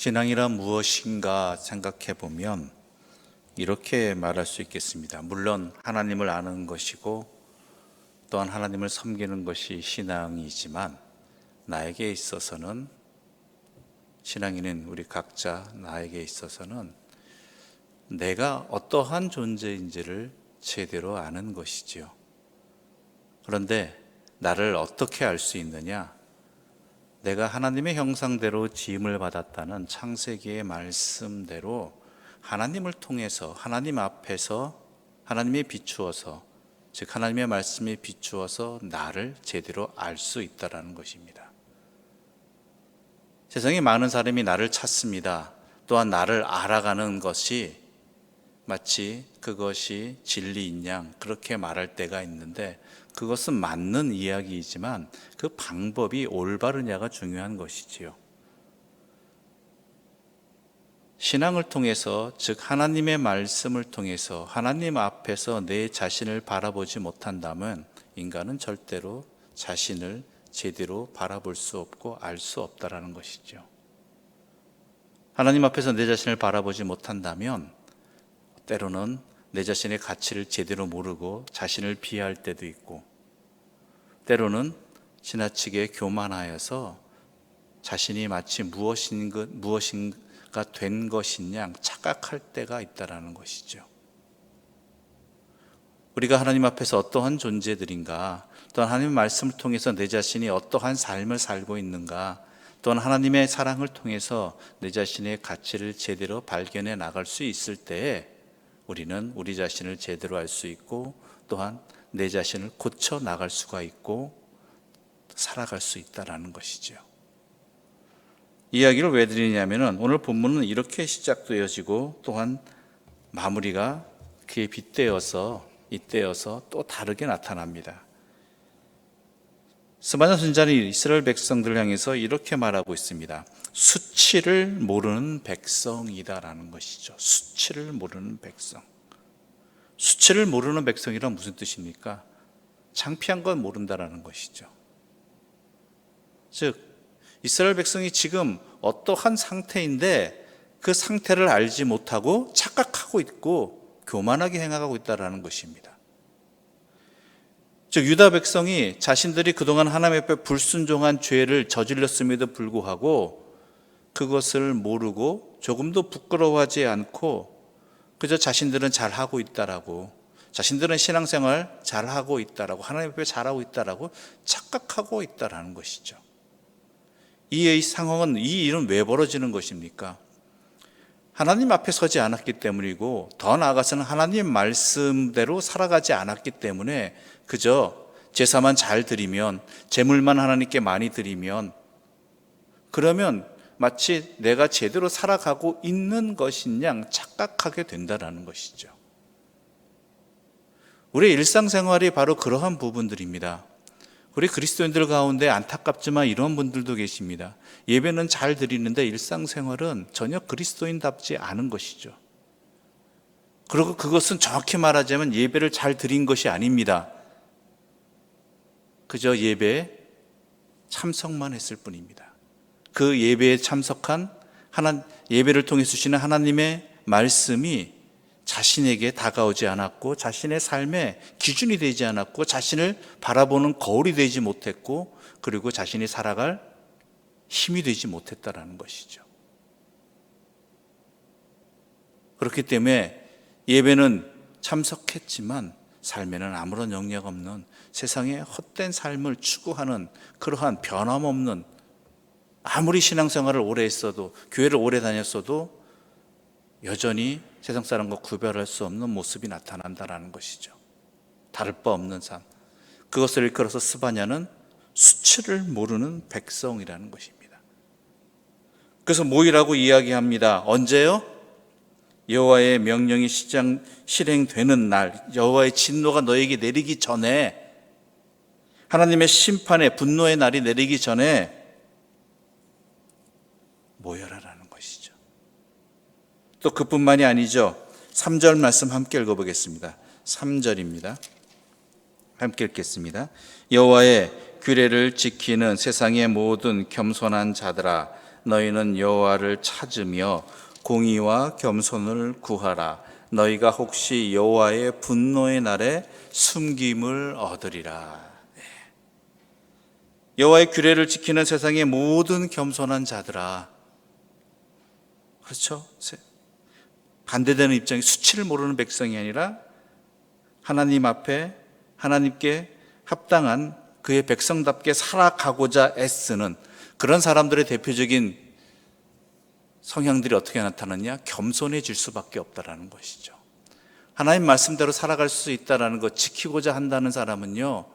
신앙이란 무엇인가 생각해 보면 이렇게 말할 수 있겠습니다. 물론 하나님을 아는 것이고 또한 하나님을 섬기는 것이 신앙이지만 나에게 있어서는 신앙인은 우리 각자 나에게 있어서는 내가 어떠한 존재인지를 제대로 아는 것이지요. 그런데 나를 어떻게 알 수 있느냐? 내가 하나님의 형상대로 지음을 받았다는 창세기의 말씀대로 하나님을 통해서 하나님 앞에서 하나님이 비추어서 즉 하나님의 말씀이 비추어서 나를 제대로 알 수 있다는 것입니다. 세상에 많은 사람이 나를 찾습니다. 또한 나를 알아가는 것이 마치 그것이 진리인 양 그렇게 말할 때가 있는데 그것은 맞는 이야기이지만 그 방법이 올바르냐가 중요한 것이지요. 신앙을 통해서 즉 하나님의 말씀을 통해서 하나님 앞에서 내 자신을 바라보지 못한다면 인간은 절대로 자신을 제대로 바라볼 수 없고 알 수 없다라는 것이죠. 하나님 앞에서 내 자신을 바라보지 못한다면 때로는 내 자신의 가치를 제대로 모르고 자신을 비하할 때도 있고 때로는 지나치게 교만하여서 자신이 마치 무엇인가 된 것인 양 착각할 때가 있다는 것이죠. 우리가 하나님 앞에서 어떠한 존재들인가, 또한 하나님의 말씀을 통해서 내 자신이 어떠한 삶을 살고 있는가, 또한 하나님의 사랑을 통해서 내 자신의 가치를 제대로 발견해 나갈 수 있을 때에 우리는 우리 자신을 제대로 알 수 있고 또한 내 자신을 고쳐 나갈 수가 있고 살아갈 수 있다는 것이죠. 이야기를 왜 드리냐면 오늘 본문은 이렇게 시작되어지고 또한 마무리가 그에 빗대어서 또 다르게 나타납니다. 스바냐 선지자는 이스라엘 백성들을 향해서 이렇게 말하고 있습니다. 수치를 모르는 백성이다라는 것이죠. 수치를 모르는 백성. 수치를 모르는 백성이란 무슨 뜻입니까? 창피한 건 모른다라는 것이죠. 즉 이스라엘 백성이 지금 어떠한 상태인데 그 상태를 알지 못하고 착각하고 있고 교만하게 행하고 있다라는 것입니다. 즉 유다 백성이 자신들이 그동안 하나님 앞에 불순종한 죄를 저질렀음에도 불구하고 그것을 모르고 조금도 부끄러워하지 않고 그저 자신들은 잘하고 있다라고, 자신들은 신앙생활 잘하고 있다라고, 하나님 앞에 잘하고 있다라고 착각하고 있다라는 것이죠. 이 상황은, 이 일은 왜 벌어지는 것입니까? 하나님 앞에 서지 않았기 때문이고 더 나아가서는 하나님 말씀대로 살아가지 않았기 때문에 그저 제사만 잘 드리면, 제물만 하나님께 많이 드리면 그러면 마치 내가 제대로 살아가고 있는 것인 양 착각하게 된다는 것이죠. 우리의 일상생활이 바로 그러한 부분들입니다. 우리 그리스도인들 가운데 안타깝지만 이런 분들도 계십니다. 예배는 잘 드리는데 일상생활은 전혀 그리스도인답지 않은 것이죠. 그리고 그것은 정확히 말하자면 예배를 잘 드린 것이 아닙니다. 그저 예배에 참석만 했을 뿐입니다. 그 예배에 참석한 예배를 통해 주시는 하나님의 말씀이 자신에게 다가오지 않았고 자신의 삶의 기준이 되지 않았고 자신을 바라보는 거울이 되지 못했고 그리고 자신이 살아갈 힘이 되지 못했다라는 것이죠. 그렇기 때문에 예배는 참석했지만 삶에는 아무런 영향 없는 세상의 헛된 삶을 추구하는 그러한 변함없는, 아무리 신앙생활을 오래 했어도 교회를 오래 다녔어도 여전히 세상 사람과 구별할 수 없는 모습이 나타난다는 것이죠. 다를 바 없는 삶. 그것을 일컬어서 스바냐는 수치를 모르는 백성이라는 것입니다. 그래서 모이라고 이야기합니다. 언제요? 여호와의 명령이 실행되는 날, 여호와의 진노가 너에게 내리기 전에, 하나님의 심판의 분노의 날이 내리기 전에 모여라라는 것이죠. 또 그뿐만이 아니죠. 3절 말씀 함께 읽어보겠습니다. 3절입니다. 함께 읽겠습니다. 여호와의 규례를 지키는 세상의 모든 겸손한 자들아, 너희는 여호와를 찾으며 공의와 겸손을 구하라. 너희가 혹시 여호와의 분노의 날에 숨김을 얻으리라. 여호와의 규례를 지키는 세상의 모든 겸손한 자들아, 그렇죠? 반대되는 입장이 수치를 모르는 백성이 아니라 하나님 앞에 하나님께 합당한 그의 백성답게 살아가고자 애쓰는 그런 사람들의 대표적인 성향들이 어떻게 나타나냐? 겸손해질 수밖에 없다라는 것이죠. 하나님 말씀대로 살아갈 수 있다라는 것, 지키고자 한다는 사람은요,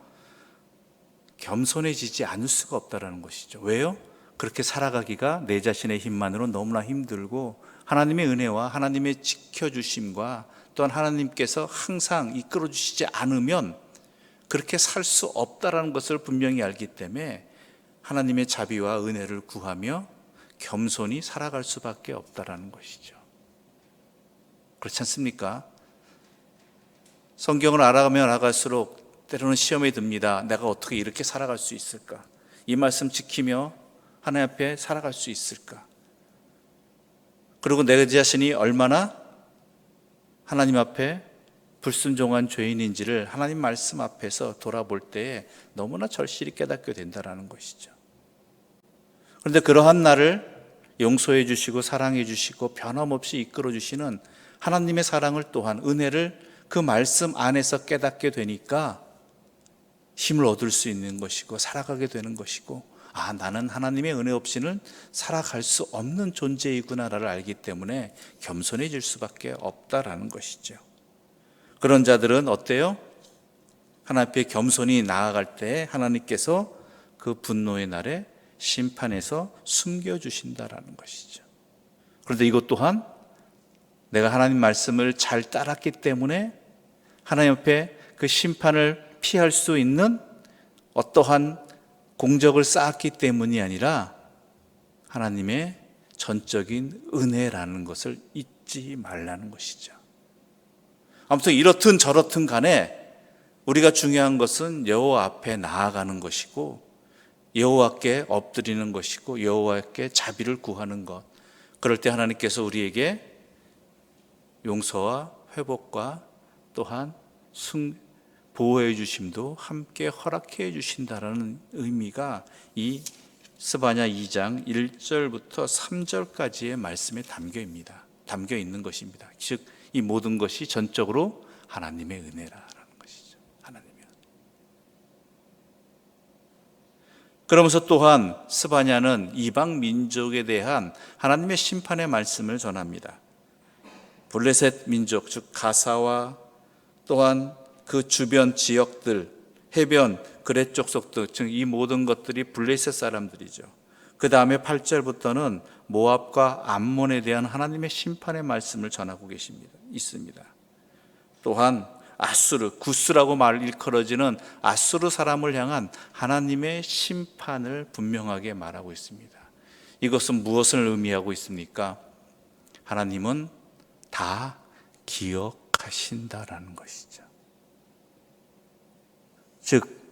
겸손해지지 않을 수가 없다라는 것이죠. 왜요? 그렇게 살아가기가 내 자신의 힘만으로 너무나 힘들고 하나님의 은혜와 하나님의 지켜주심과 또한 하나님께서 항상 이끌어 주시지 않으면 그렇게 살 수 없다라는 것을 분명히 알기 때문에 하나님의 자비와 은혜를 구하며 겸손히 살아갈 수밖에 없다라는 것이죠. 그렇지 않습니까? 성경을 알아가면 알아갈수록 때로는 시험에 듭니다. 내가 어떻게 이렇게 살아갈 수 있을까? 이 말씀 지키며 하나님 앞에 살아갈 수 있을까? 그리고 내 자신이 얼마나 하나님 앞에 불순종한 죄인인지를 하나님 말씀 앞에서 돌아볼 때에 너무나 절실히 깨닫게 된다는 것이죠. 그런데 그러한 나를 용서해 주시고 사랑해 주시고 변함없이 이끌어 주시는 하나님의 사랑을 또한 은혜를 그 말씀 안에서 깨닫게 되니까 힘을 얻을 수 있는 것이고 살아가게 되는 것이고, 나는 하나님의 은혜 없이는 살아갈 수 없는 존재이구나를 알기 때문에 겸손해질 수밖에 없다라는 것이죠. 그런 자들은 어때요? 하나님 앞에 겸손히 나아갈 때 하나님께서 그 분노의 날에 심판에서 숨겨주신다라는 것이죠. 그런데 이것 또한 내가 하나님 말씀을 잘 따랐기 때문에 하나님 앞에 그 심판을 피할 수 있는 어떠한 공적을 쌓았기 때문이 아니라 하나님의 전적인 은혜라는 것을 잊지 말라는 것이죠. 아무튼 이렇든 저렇든 간에 우리가 중요한 것은 여호와 앞에 나아가는 것이고 여호와께 엎드리는 것이고 여호와께 자비를 구하는 것. 그럴 때 하나님께서 우리에게 용서와 회복과 또한 보호해 주심도 함께 허락해 주신다라는 의미가 이 스바냐 2장 1절부터 3절까지의 말씀에 담겨 있는 것입니다. 즉 이 모든 것이 전적으로 하나님의 은혜라는 것이죠. 하나님의 은혜. 그러면서 또한 스바냐는 이방 민족에 대한 하나님의 심판의 말씀을 전합니다. 블레셋 민족, 즉 가사와 또한 그 주변 지역들, 해변, 그렛 족속들, 즉 이 모든 것들이 블레셋 사람들이죠. 그 다음에 8절부터는 모압과 암몬에 대한 하나님의 심판의 말씀을 전하고 있습니다. 또한 아수르, 구스라고 일컬어지는 아수르 사람을 향한 하나님의 심판을 분명하게 말하고 있습니다. 이것은 무엇을 의미하고 있습니까? 하나님은 다 기억하신다라는 것이죠. 즉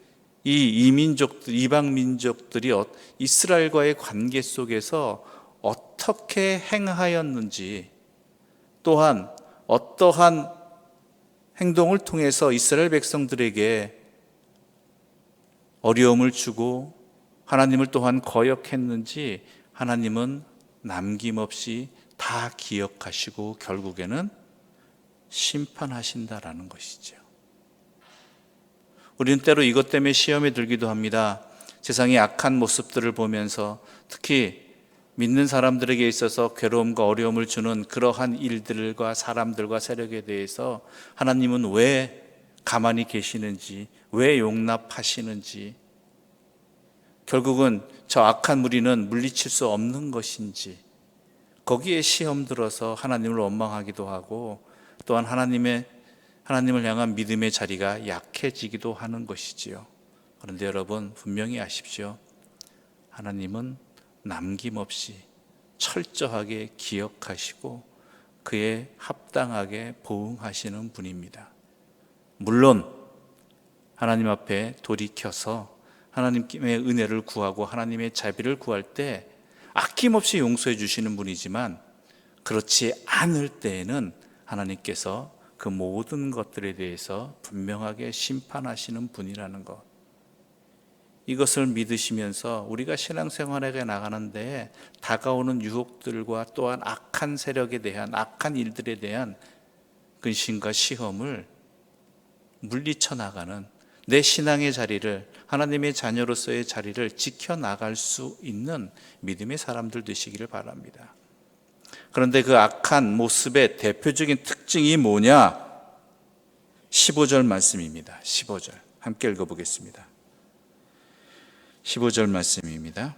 이 이민족들, 이방 민족들이 이스라엘과의 관계 속에서 어떻게 행하였는지, 또한 어떠한 행동을 통해서 이스라엘 백성들에게 어려움을 주고 하나님을 또한 거역했는지 하나님은 남김없이 다 기억하시고 결국에는 심판하신다라는 것이죠. 우리는 때로 이것 때문에 시험에 들기도 합니다. 세상의 악한 모습들을 보면서 특히 믿는 사람들에게 있어서 괴로움과 어려움을 주는 그러한 일들과 사람들과 세력에 대해서 하나님은 왜 가만히 계시는지, 왜 용납하시는지, 결국은 저 악한 무리는 물리칠 수 없는 것인지, 거기에 시험 들어서 하나님을 원망하기도 하고 또한 하나님을 향한 믿음의 자리가 약해지기도 하는 것이지요. 그런데 여러분 분명히 아십시오. 하나님은 남김없이 철저하게 기억하시고 그에 합당하게 보응하시는 분입니다. 물론 하나님 앞에 돌이켜서 하나님의 은혜를 구하고 하나님의 자비를 구할 때 아낌없이 용서해 주시는 분이지만 그렇지 않을 때에는 하나님께서 그 모든 것들에 대해서 분명하게 심판하시는 분이라는 것, 이것을 믿으시면서 우리가 신앙생활에 나가는데 다가오는 유혹들과 또한 악한 세력에 대한, 악한 일들에 대한 근심과 시험을 물리쳐 나가는 내 신앙의 자리를, 하나님의 자녀로서의 자리를 지켜나갈 수 있는 믿음의 사람들 되시기를 바랍니다. 그런데 그 악한 모습의 대표적인 특징이 뭐냐? 15절 말씀입니다. 15절 함께 읽어보겠습니다. 15절 말씀입니다.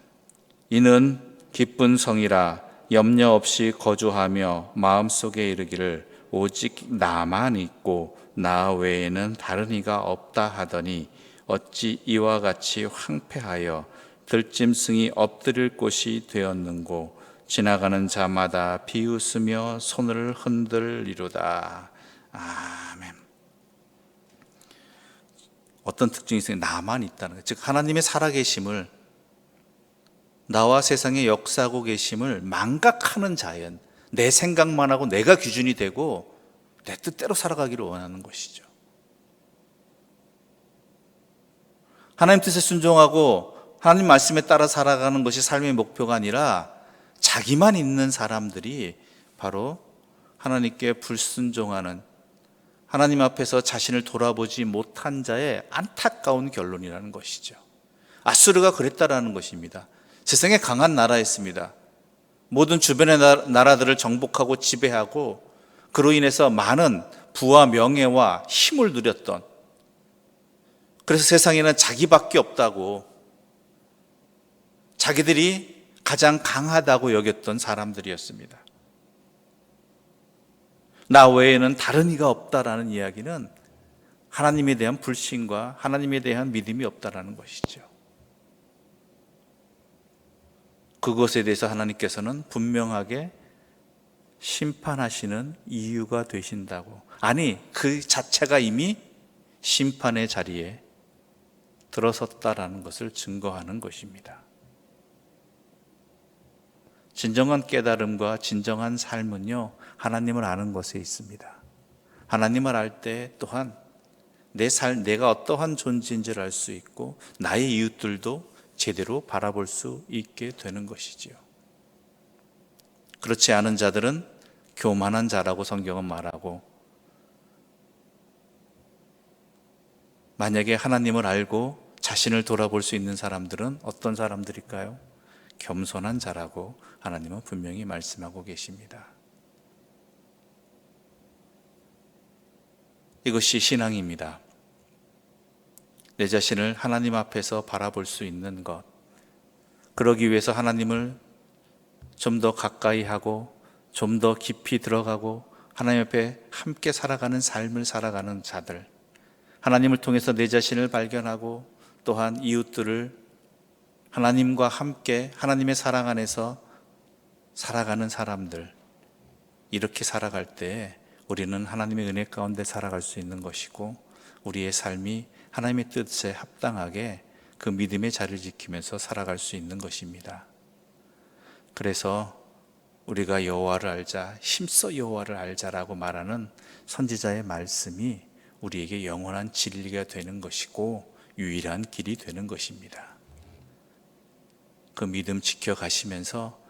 이는 기쁜 성이라 염려 없이 거주하며 마음속에 이르기를 오직 나만 있고 나 외에는 다른 이가 없다 하더니 어찌 이와 같이 황폐하여 들짐승이 엎드릴 곳이 되었는고 지나가는 자마다 비웃으며 손을 흔들리로다. 아멘. 어떤 특징이 있어요? 나만 있다는 거예요. 즉 하나님의 살아계심을, 나와 세상에 역사하고 계심을 망각하는 자연, 내 생각만 하고 내가 기준이 되고 내 뜻대로 살아가기를 원하는 것이죠. 하나님 뜻에 순종하고 하나님 말씀에 따라 살아가는 것이 삶의 목표가 아니라 자기만 있는 사람들이 바로 하나님께 불순종하는, 하나님 앞에서 자신을 돌아보지 못한 자의 안타까운 결론이라는 것이죠. 아수르가 그랬다라는 것입니다. 세상에 강한 나라였습니다. 모든 주변의 나라들을 정복하고 지배하고 그로 인해서 많은 부와 명예와 힘을 누렸던, 그래서 세상에는 자기밖에 없다고, 자기들이 가장 강하다고 여겼던 사람들이었습니다. 나 외에는 다른 이가 없다라는 이야기는 하나님에 대한 불신과 하나님에 대한 믿음이 없다라는 것이죠. 그것에 대해서 하나님께서는 분명하게 심판하시는 이유가 되신다고, 아니 그 자체가 이미 심판의 자리에 들어섰다라는 것을 증거하는 것입니다. 진정한 깨달음과 진정한 삶은요, 하나님을 아는 것에 있습니다. 하나님을 알 때 또한 내가 어떠한 존재인지를 알 수 있고 나의 이웃들도 제대로 바라볼 수 있게 되는 것이지요. 그렇지 않은 자들은 교만한 자라고 성경은 말하고, 만약에 하나님을 알고 자신을 돌아볼 수 있는 사람들은 어떤 사람들일까요? 겸손한 자라고 하나님은 분명히 말씀하고 계십니다. 이것이 신앙입니다. 내 자신을 하나님 앞에서 바라볼 수 있는 것, 그러기 위해서 하나님을 좀 더 가까이 하고 좀 더 깊이 들어가고 하나님 앞에 함께 살아가는 삶을 살아가는 자들, 하나님을 통해서 내 자신을 발견하고 또한 이웃들을 하나님과 함께 하나님의 사랑 안에서 살아가는 사람들, 이렇게 살아갈 때 우리는 하나님의 은혜 가운데 살아갈 수 있는 것이고 우리의 삶이 하나님의 뜻에 합당하게 그 믿음의 자리를 지키면서 살아갈 수 있는 것입니다. 그래서 우리가 여호와를 알자, 힘써 여호와를 알자라고 말하는 선지자의 말씀이 우리에게 영원한 진리가 되는 것이고 유일한 길이 되는 것입니다. 그 믿음 지켜가시면서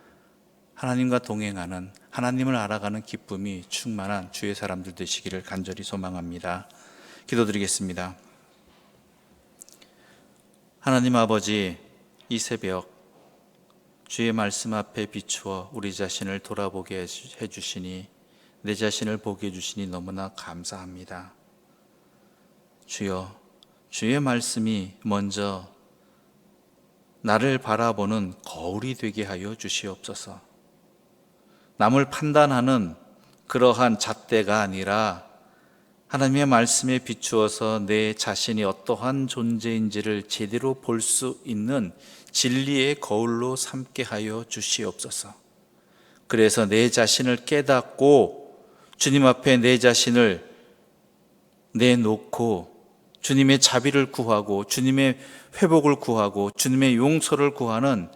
하나님과 동행하는, 하나님을 알아가는 기쁨이 충만한 주의 사람들 되시기를 간절히 소망합니다. 기도드리겠습니다. 하나님 아버지, 이 새벽 주의 말씀 앞에 비추어 우리 자신을 돌아보게 해주시니, 내 자신을 보게 해주시니 너무나 감사합니다. 주여, 주의 말씀이 먼저 나를 바라보는 거울이 되게 하여 주시옵소서. 남을 판단하는 그러한 잣대가 아니라 하나님의 말씀에 비추어서 내 자신이 어떠한 존재인지를 제대로 볼 수 있는 진리의 거울로 삼게 하여 주시옵소서. 그래서 내 자신을 깨닫고 주님 앞에 내 자신을 내놓고 주님의 자비를 구하고 주님의 회복을 구하고 주님의 용서를 구하는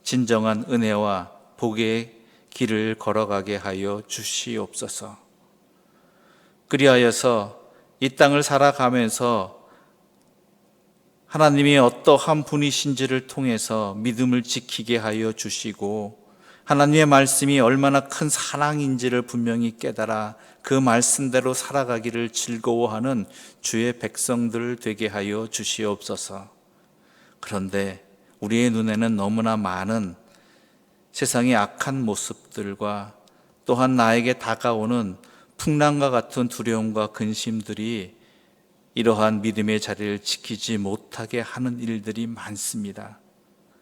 진정한 은혜와 복의 길을 걸어가게 하여 주시옵소서. 그리하여서 이 땅을 살아가면서 하나님이 어떠한 분이신지를 통해서 믿음을 지키게 하여 주시고, 하나님의 말씀이 얼마나 큰 사랑인지를 분명히 깨달아 그 말씀대로 살아가기를 즐거워하는 주의 백성들 되게 하여 주시옵소서. 그런데 우리의 눈에는 너무나 많은 세상의 악한 모습들과 또한 나에게 다가오는 풍랑과 같은 두려움과 근심들이 이러한 믿음의 자리를 지키지 못하게 하는 일들이 많습니다.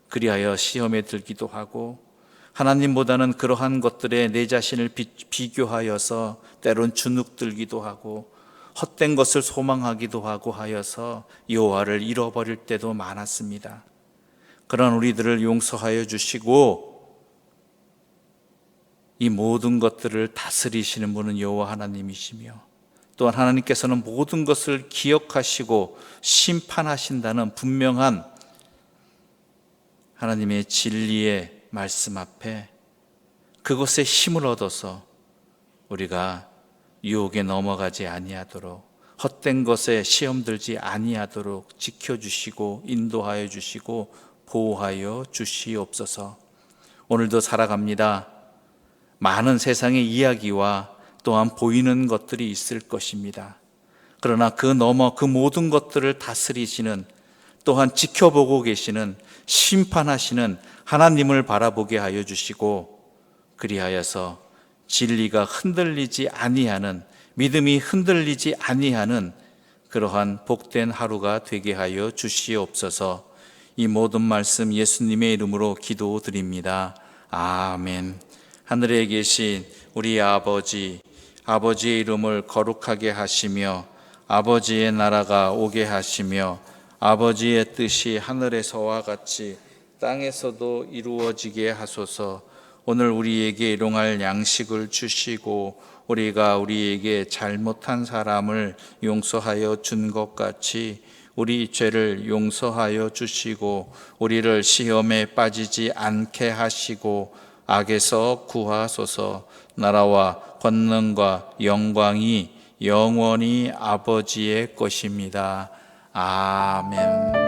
그리하여 시험에 들기도 하고, 하나님보다는 그러한 것들에 내 자신을 비교하여서 때론 주눅들기도 하고 헛된 것을 소망하기도 하고 하여서 여호와를 잃어버릴 때도 많았습니다. 그런 우리들을 용서하여 주시고 이 모든 것들을 다스리시는 분은 여호와 하나님이시며, 또한 하나님께서는 모든 것을 기억하시고 심판하신다는 분명한 하나님의 진리의 말씀 앞에 그것에 힘을 얻어서 우리가 유혹에 넘어가지 아니하도록, 헛된 것에 시험 들지 아니하도록 지켜주시고 인도하여 주시고 보호하여 주시옵소서. 오늘도 살아갑니다. 많은 세상의 이야기와 또한 보이는 것들이 있을 것입니다. 그러나 그 너머 그 모든 것들을 다스리시는, 또한 지켜보고 계시는, 심판하시는 하나님을 바라보게 하여 주시고, 그리하여서 진리가 흔들리지 아니하는, 믿음이 흔들리지 아니하는 그러한 복된 하루가 되게 하여 주시옵소서. 이 모든 말씀 예수님의 이름으로 기도드립니다. 아멘. 하늘에 계신 우리 아버지, 아버지의 이름을 거룩하게 하시며 아버지의 나라가 오게 하시며 아버지의 뜻이 하늘에서와 같이 땅에서도 이루어지게 하소서. 오늘 우리에게 일용할 양식을 주시고 우리가 우리에게 잘못한 사람을 용서하여 준 것 같이 우리 죄를 용서하여 주시고 우리를 시험에 빠지지 않게 하시고 악에서 구하소서. 나라와 권능과 영광이 영원히 아버지의 것입니다. 아멘.